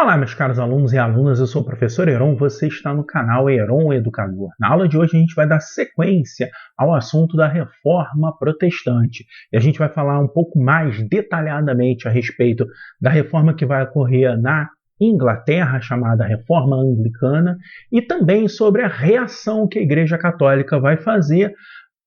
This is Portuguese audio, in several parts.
Olá, meus caros alunos e alunas, eu sou o professor Heron, você está no canal Heron Educador. Na aula de hoje a gente vai dar sequência ao assunto da Reforma Protestante. E a gente vai falar um pouco mais detalhadamente a respeito da reforma que vai ocorrer na Inglaterra, chamada Reforma Anglicana, e também sobre a reação que a Igreja Católica vai fazer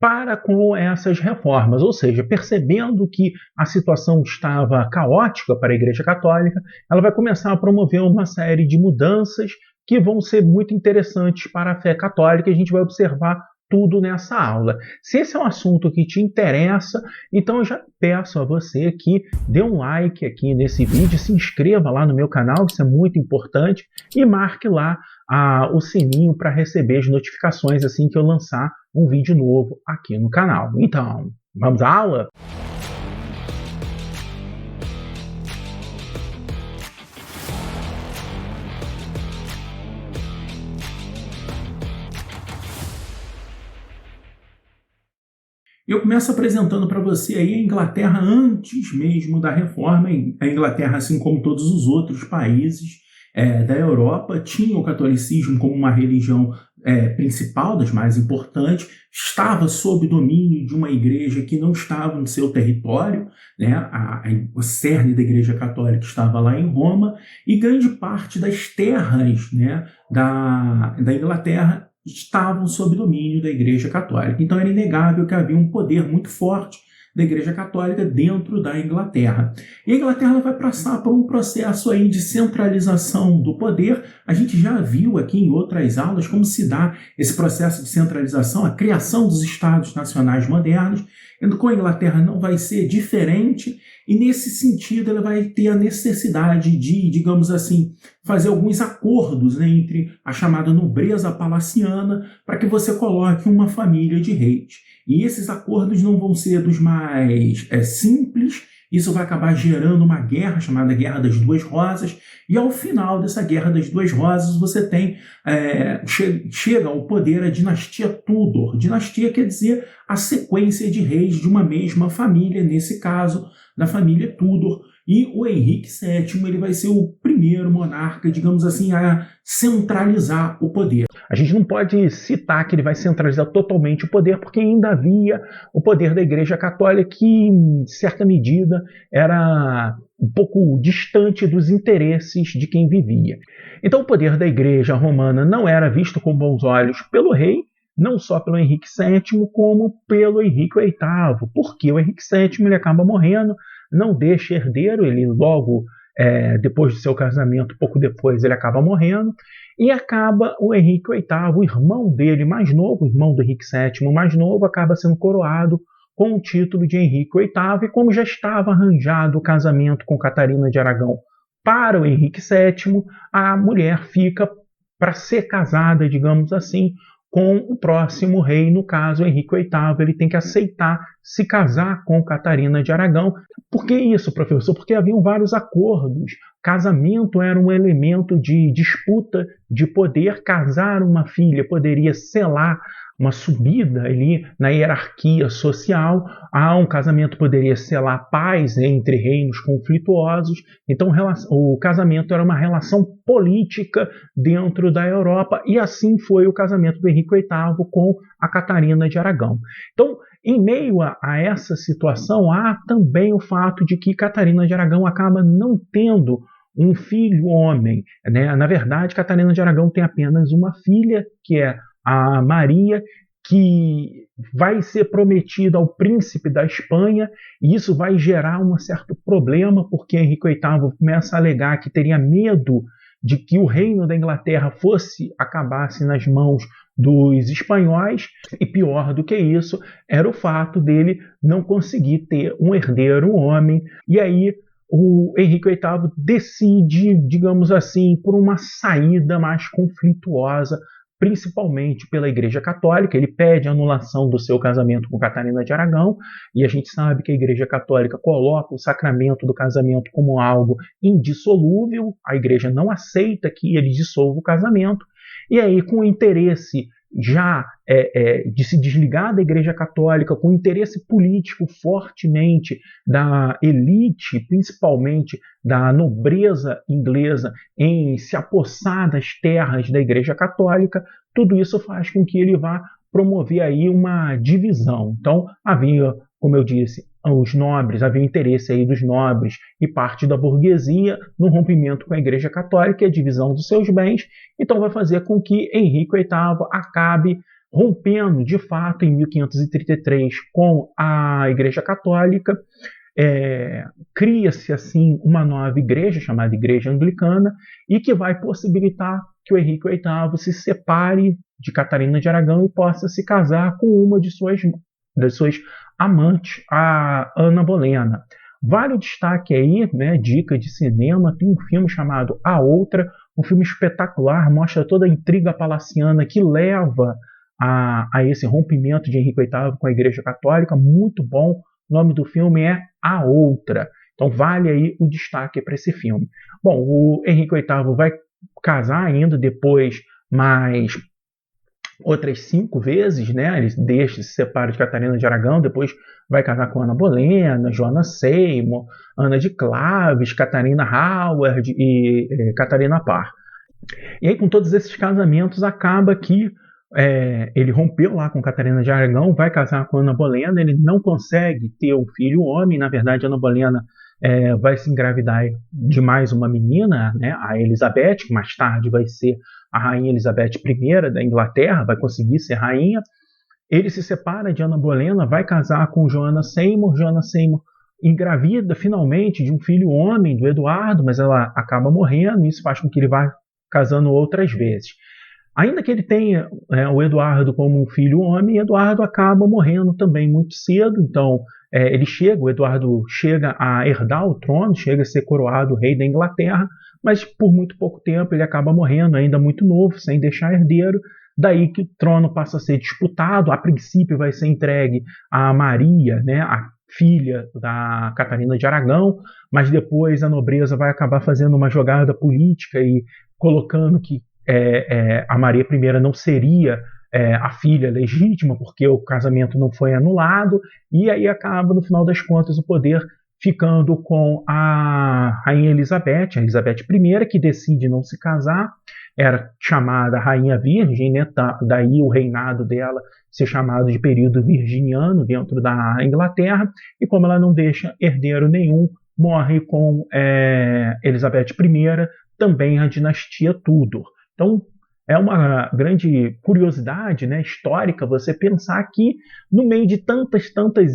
para com essas reformas, ou seja, percebendo que a situação estava caótica para a Igreja Católica, ela vai começar a promover uma série de mudanças que vão ser muito interessantes para a fé católica, e a gente vai observar tudo nessa aula. Se esse é um assunto que te interessa, então eu já peço a você que dê um like aqui nesse vídeo, se inscreva lá no meu canal, isso é muito importante, e marque lá o sininho para receber as notificações assim que eu lançar um vídeo novo aqui no canal. Então, vamos à aula? Eu começo apresentando para você aí a Inglaterra antes mesmo da reforma. A Inglaterra, assim como todos os outros países da Europa, tinha o catolicismo como uma religião principal, das mais importantes, estava sob domínio de uma igreja que não estava no seu território, né? O cerne da Igreja Católica estava lá em Roma, e grande parte das terras, né, da Inglaterra estavam sob domínio da Igreja Católica. Então era inegável que havia um poder muito forte da Igreja Católica dentro da Inglaterra. E a Inglaterra vai passar por um processo aí de centralização do poder. A gente já viu aqui em outras aulas como se dá esse processo de centralização, a criação dos Estados Nacionais modernos. Com a Inglaterra não vai ser diferente, e nesse sentido ela vai ter a necessidade de, digamos assim, fazer alguns acordos, né, entre a chamada nobreza palaciana para que você coloque uma família de reis. E esses acordos não vão ser dos mais simples. Isso vai acabar gerando uma guerra chamada Guerra das Duas Rosas, e ao final dessa Guerra das Duas Rosas você tem chega ao poder a dinastia Tudor. Dinastia quer dizer a sequência de reis de uma mesma família, nesse caso da família Tudor, e o Henrique VII ele vai ser o primeiro monarca, digamos assim, a centralizar o poder. A gente não pode citar que ele vai centralizar totalmente o poder, porque ainda havia o poder da Igreja Católica que, em certa medida, era um pouco distante dos interesses de quem vivia. Então o poder da Igreja Romana não era visto com bons olhos pelo rei, não só pelo Henrique VII, como pelo Henrique VIII, porque o Henrique VII ele acaba morrendo, não deixa herdeiro, ele logo depois do seu casamento, pouco depois, ele acaba morrendo, e acaba o Henrique VIII, o irmão dele mais novo, o irmão do Henrique VII mais novo, acaba sendo coroado com o título de Henrique VIII, e como já estava arranjado o casamento com Catarina de Aragão para o Henrique VII, a mulher fica para ser casada, digamos assim, com o próximo rei, no caso, Henrique VIII, ele tem que aceitar se casar com Catarina de Aragão. Por que isso, professor? Porque haviam vários acordos. Casamento era um elemento de disputa de poder. Casar uma filha poderia selar uma subida ali na hierarquia social. Um casamento poderia selar paz entre reinos conflituosos. Então o casamento era uma relação política dentro da Europa, e assim foi o casamento do Henrique VIII com a Catarina de Aragão. Então, em meio a essa situação, há também o fato de que Catarina de Aragão acaba não tendo um filho homem, né? Na verdade, Catarina de Aragão tem apenas uma filha, que é a Maria, que vai ser prometida ao príncipe da Espanha, e isso vai gerar um certo problema, porque Henrique VIII começa a alegar que teria medo de que o reino da Inglaterra acabasse nas mãos dos espanhóis, e pior do que isso, era o fato dele não conseguir ter um herdeiro, um homem, e aí o Henrique VIII decide, digamos assim, por uma saída mais conflituosa, principalmente pela Igreja Católica. Ele pede a anulação do seu casamento com Catarina de Aragão, e a gente sabe que a Igreja Católica coloca o sacramento do casamento como algo indissolúvel. A Igreja não aceita que ele dissolva o casamento, e aí, com o interesse já de se desligar da Igreja Católica, com interesse político fortemente da elite, principalmente da nobreza inglesa, em se apossar das terras da Igreja Católica, tudo isso faz com que ele vá promover aí uma divisão. Então, havia, como eu disse, os nobres, havia interesse aí dos nobres e parte da burguesia no rompimento com a Igreja Católica e a divisão dos seus bens, então vai fazer com que Henrique VIII acabe rompendo, de fato, em 1533 com a Igreja Católica. Cria-se assim uma nova igreja, chamada Igreja Anglicana, e que vai possibilitar que o Henrique VIII se separe de Catarina de Aragão e possa se casar com uma de suas amante, a Ana Bolena. Vale o destaque aí, né, dica de cinema, tem um filme chamado A Outra, um filme espetacular, mostra toda a intriga palaciana que leva a esse rompimento de Henrique VIII com a Igreja Católica, muito bom. O nome do filme é A Outra. Então vale aí o destaque para esse filme. Bom, o Henrique VIII vai casar ainda depois, mais outras 5 vezes, né? Ele se separa de Catarina de Aragão, depois vai casar com Ana Bolena, Joana Seymour, Ana de Claves, Catarina Howard e Catarina Parr. E aí, com todos esses casamentos, acaba que ele rompeu lá com Catarina de Aragão, vai casar com Ana Bolena, ele não consegue ter um filho homem, na verdade, Ana Bolena vai se engravidar de mais uma menina, né, a Elizabeth, que mais tarde vai ser a rainha Elizabeth I da Inglaterra, vai conseguir ser rainha. Ele se separa de Ana Bolena, vai casar com Joana Seymour. Joana Seymour engravida finalmente de um filho homem, do Eduardo, mas ela acaba morrendo, e isso faz com que ele vá casando outras vezes. Ainda que ele tenha o Eduardo como um filho homem, Eduardo acaba morrendo também muito cedo, então o Eduardo chega a herdar o trono, chega a ser coroado rei da Inglaterra, mas por muito pouco tempo ele acaba morrendo, ainda muito novo, sem deixar herdeiro. Daí que o trono passa a ser disputado, a princípio vai ser entregue a Maria, né, a filha da Catarina de Aragão, mas depois a nobreza vai acabar fazendo uma jogada política e colocando que a Maria I não seria a filha legítima, porque o casamento não foi anulado, e aí acaba, no final das contas, o poder ficando com a rainha Elizabeth, a Elizabeth I, que decide não se casar, era chamada Rainha Virgem, né? Daí o reinado dela ser chamado de período virginiano dentro da Inglaterra, e como ela não deixa herdeiro nenhum, morre com Elizabeth I, também a dinastia Tudor. Então, é uma grande curiosidade, né, histórica você pensar que, no meio de tantas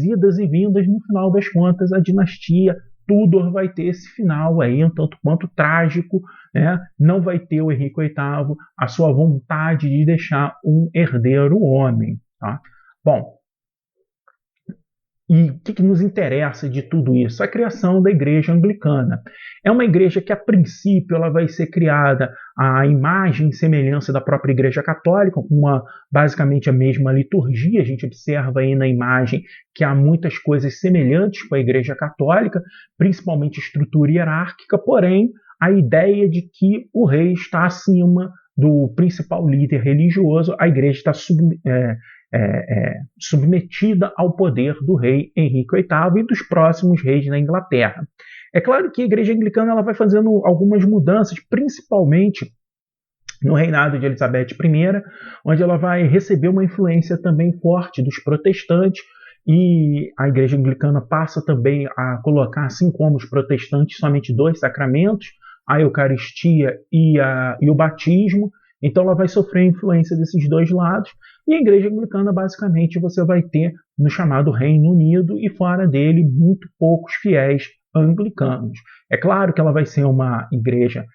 idas e vindas, no final das contas, a dinastia Tudor vai ter esse final aí, um tanto quanto trágico, né? Não vai ter o Henrique VIII a sua vontade de deixar um herdeiro homem. Tá? Bom, e o que nos interessa de tudo isso? A criação da Igreja Anglicana. É uma igreja que, a princípio, ela vai ser criada à imagem e semelhança da própria Igreja Católica, com basicamente a mesma liturgia. A gente observa aí na imagem que há muitas coisas semelhantes com a Igreja Católica, principalmente estrutura hierárquica, porém, a ideia de que o rei está acima do principal líder religioso, a igreja está submetida ao poder do rei Henrique VIII e dos próximos reis na Inglaterra. É claro que a Igreja Anglicana ela vai fazendo algumas mudanças, principalmente no reinado de Elizabeth I, onde ela vai receber uma influência também forte dos protestantes, e a Igreja Anglicana passa também a colocar, assim como os protestantes, somente 2 sacramentos, a Eucaristia e o batismo. Então ela vai sofrer a influência desses 2 lados, e a Igreja Anglicana basicamente você vai ter no chamado Reino Unido, e fora dele muito poucos fiéis anglicanos. É claro que ela vai ser uma igreja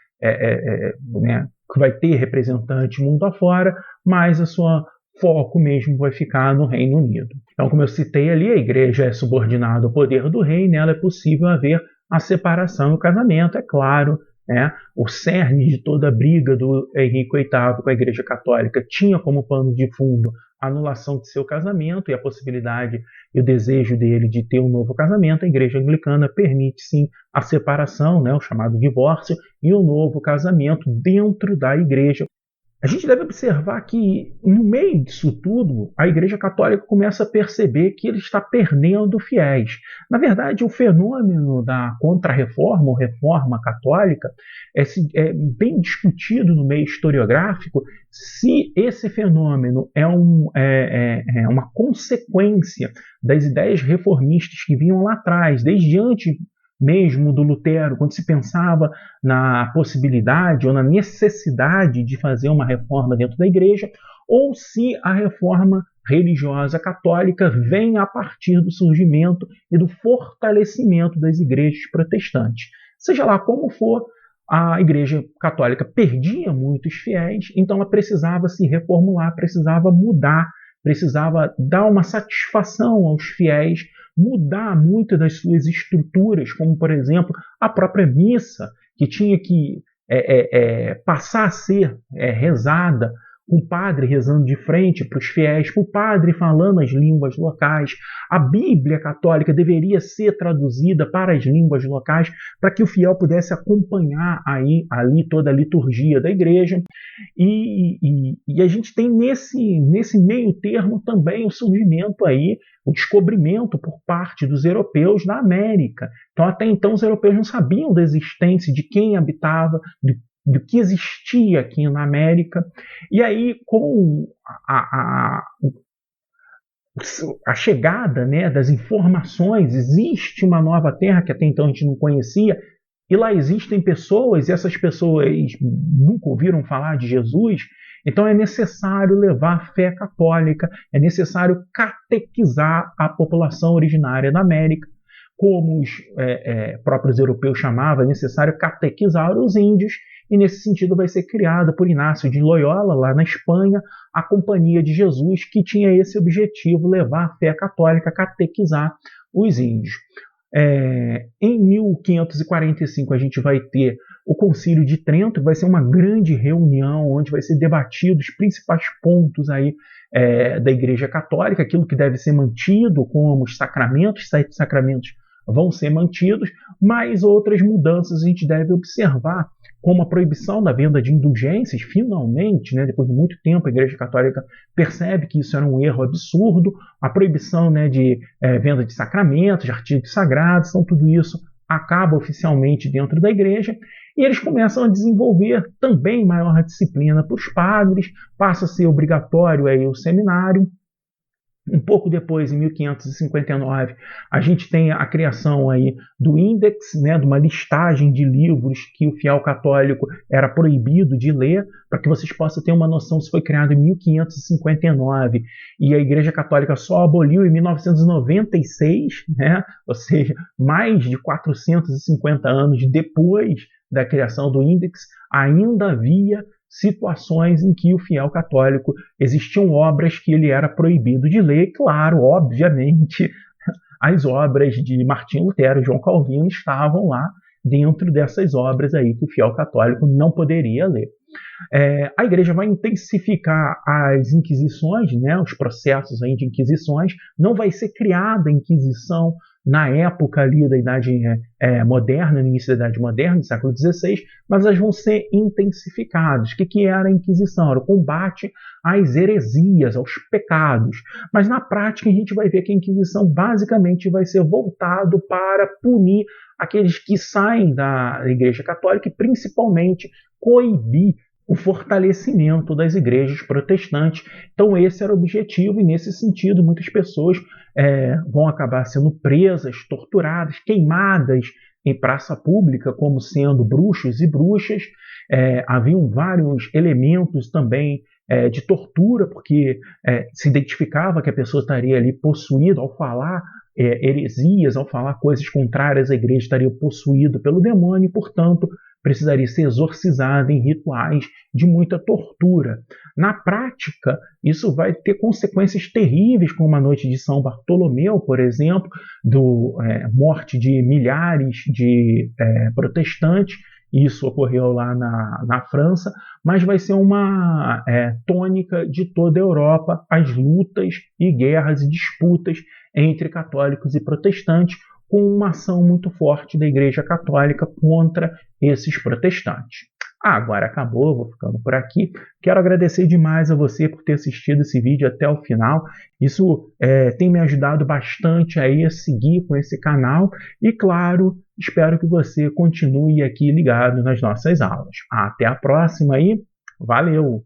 né, que vai ter representantes mundo afora, mas a sua foco mesmo vai ficar no Reino Unido. Então, como eu citei ali, a igreja é subordinada ao poder do rei, nela é possível haver a separação e o casamento, é claro. O cerne de toda a briga do Henrique VIII com a Igreja Católica tinha como pano de fundo a anulação de seu casamento e a possibilidade e o desejo dele de ter um novo casamento. A Igreja Anglicana permite sim a separação, o chamado divórcio, e um novo casamento dentro da Igreja. A gente deve observar que, no meio disso tudo, a Igreja Católica começa a perceber que ele está perdendo fiéis. Na verdade, o fenômeno da Contra-Reforma ou Reforma Católica é bem discutido no meio historiográfico se esse fenômeno é uma consequência das ideias reformistas que vinham lá atrás, desde antes mesmo do Lutero, quando se pensava na possibilidade ou na necessidade de fazer uma reforma dentro da igreja, ou se a reforma religiosa católica vem a partir do surgimento e do fortalecimento das igrejas protestantes. Seja lá como for, a igreja católica perdia muitos fiéis, então ela precisava se reformular, precisava mudar, precisava dar uma satisfação aos fiéis, mudar muito das suas estruturas, como, por exemplo, a própria missa, que tinha que passar a ser rezada, com o padre rezando de frente para os fiéis, com o padre falando as línguas locais. A Bíblia católica deveria ser traduzida para as línguas locais, para que o fiel pudesse acompanhar ali toda a liturgia da igreja. E a gente tem nesse meio termo também o surgimento o descobrimento por parte dos europeus da América. Então, até então, os europeus não sabiam da existência de quem habitava, do que existia aqui na América. E aí, com a chegada, né, das informações, existe uma nova terra que até então a gente não conhecia, e lá existem pessoas, e essas pessoas nunca ouviram falar de Jesus. Então é necessário levar a fé católica, é necessário catequizar a população originária da América, como os próprios europeus chamavam, é necessário catequizar os índios, e nesse sentido vai ser criada por Inácio de Loyola, lá na Espanha, a Companhia de Jesus, que tinha esse objetivo, levar a fé católica, catequizar os índios. Em 1545 a gente vai ter o Concílio de Trento, que vai ser uma grande reunião onde vai ser debatido os principais pontos da Igreja Católica, aquilo que deve ser mantido, como os sacramentos, 7 sacramentos vão ser mantidos, mas outras mudanças a gente deve observar, como a proibição da venda de indulgências. Finalmente, né, depois de muito tempo, a Igreja Católica percebe que isso era um erro absurdo, a proibição, né, de venda de sacramentos, de artigos sagrados, então tudo isso acaba oficialmente dentro da Igreja, e eles começam a desenvolver também maior disciplina para os padres, passa a ser obrigatório o seminário. Um pouco depois, em 1559, a gente tem a criação do índex, né, de uma listagem de livros que o fiel católico era proibido de ler. Para que vocês possam ter uma noção, isso foi criado em 1559 e a Igreja Católica só aboliu em 1996, né, ou seja, mais de 450 anos depois da criação do índex, ainda havia situações em que o fiel católico existiam obras que ele era proibido de ler. Claro, obviamente, as obras de Martinho Lutero e João Calvino estavam lá dentro dessas obras que o fiel católico não poderia ler. A igreja vai intensificar as inquisições, né, os processos de inquisições. Não vai ser criada a Inquisição na época ali da Idade Moderna, no início da Idade Moderna, do século XVI, mas elas vão ser intensificadas. O que era a Inquisição? Era o combate às heresias, aos pecados. Mas na prática a gente vai ver que a Inquisição basicamente vai ser voltado para punir aqueles que saem da Igreja Católica e principalmente coibir o fortalecimento das igrejas protestantes. Então esse era o objetivo, e nesse sentido muitas pessoas vão acabar sendo presas, torturadas, queimadas em praça pública como sendo bruxos e bruxas. Haviam vários elementos também de tortura, porque se identificava que a pessoa estaria ali possuída ao falar heresias, ao falar coisas contrárias à igreja, estaria possuído pelo demônio, e, portanto, precisaria ser exorcizada em rituais de muita tortura. Na prática, isso vai ter consequências terríveis, como a noite de São Bartolomeu, por exemplo, morte de milhares de protestantes. Isso ocorreu lá na França, mas vai ser uma tônica de toda a Europa, as lutas e guerras e disputas entre católicos e protestantes, com uma ação muito forte da Igreja Católica contra esses protestantes. Agora acabou, vou ficando por aqui. Quero agradecer demais a você por ter assistido esse vídeo até o final. Isso tem me ajudado bastante aí a seguir com esse canal. E claro, espero que você continue aqui ligado nas nossas aulas. Até a próxima aí. Valeu!